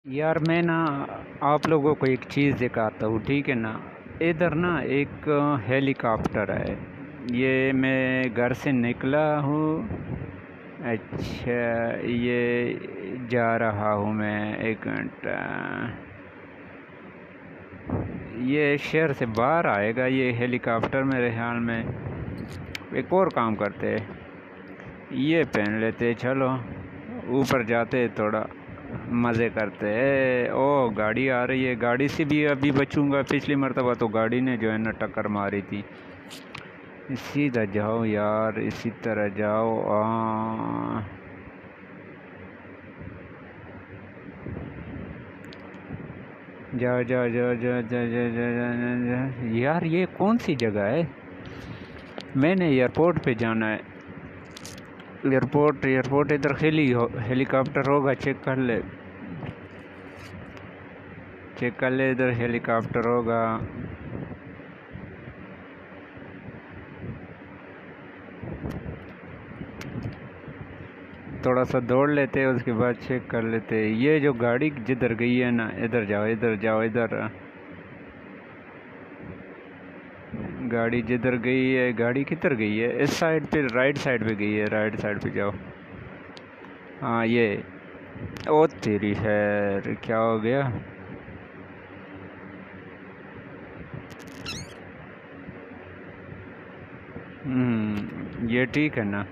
यार मैं ना आप लोगों को एक चीज़ दिखाता हूँ, ठीक है ना। इधर ना एक हेलीकॉप्टर है। ये मैं घर से निकला हूँ। अच्छा, ये जा रहा हूँ मैं, एक मिनट। ये शहर से बाहर आएगा ये हेलीकॉप्टर, मेरे ख्याल में। एक और काम करते हैं, ये पहन लेते, चलो ऊपर जाते थोड़ा मज़े करते हैं। ओ गाड़ी आ रही है, गाड़ी से भी अभी बचूंगा। पिछली मर्तबा तो गाड़ी ने जो है ना टक्कर मारी थी। सीधा जाओ यार, इसी तरह जाओ। जाओ जाओ जाओ जाओ जाओ जाओ जाओ जाओ जाओ। यार ये कौन सी जगह है? मैंने एयरपोर्ट पे जाना है। एयरपोर्ट एयरपोर्ट इधर हेलीकॉप्टर होगा, चेक कर ले, चेक कर ले, इधर हेलीकॉप्टर होगा। थोड़ा सा दौड़ लेते हैं, उसके बाद चेक कर लेते हैं। ये जो गाड़ी जिधर गई है ना, इधर जाओ, इधर जाओ, इधर। गाड़ी जिधर गई है, गाड़ी किधर गई है? इस साइड पे, राइट साइड पे गई है, राइट साइड पे जाओ। हाँ ये। ओ तेरी खैर, क्या हो गया? ये ठीक है ना?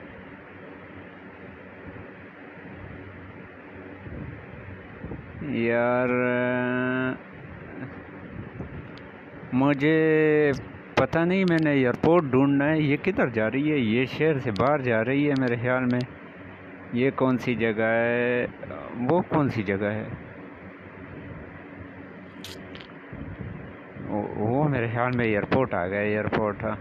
यार मुझे पता नहीं, मैंने एयरपोर्ट ढूंढना है। ये किधर जा रही है? ये शहर से बाहर जा रही है मेरे ख्याल में। ये कौन सी जगह है? वो कौन सी जगह है? वो मेरे ख्याल में एयरपोर्ट आ गया, एयरपोर्ट। हाँ,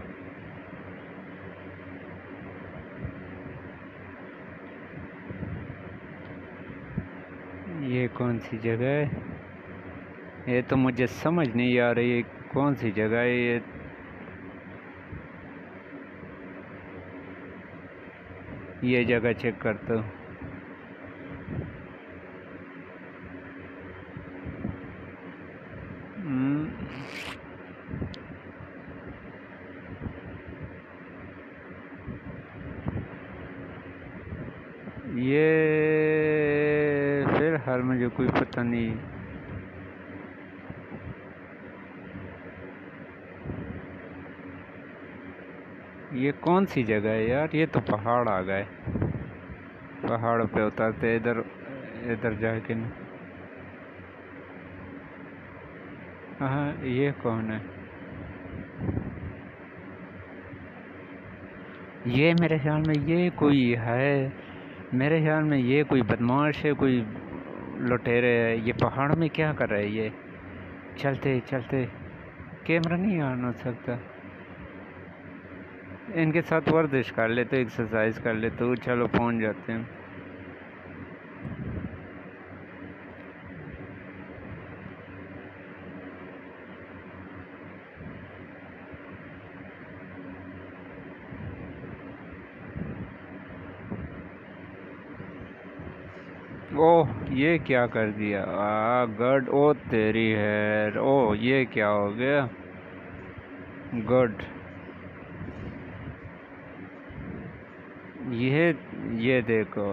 ये कौन सी जगह है? ये तो मुझे समझ नहीं आ रही है, कौन सी जगह है ये? ये जगह चेक करता हूँ। हम्म, ये फिर हाल मुझे कोई पता नहीं। ये कौन सी जगह है यार? ये तो पहाड़ आ गए। पहाड़ पे उतरते इधर, इधर जाके ना। हाँ, ये कौन है? ये मेरे ख्याल में ये कोई है। मेरे ख्याल में ये कोई बदमाश है, कोई लुटेरे है। ये पहाड़ में क्या कर रहे हैं ये? चलते चलते, कैमरा नहीं ऑन हो सकता? इनके साथ वर्जिश कर लेते, एक्सरसाइज कर लेते। चलो पहुंच जाते हैं। ओह, ये क्या कर दिया? गुड। ओ तेरी है। ओ ये क्या हो गया? गुड। ये देखो,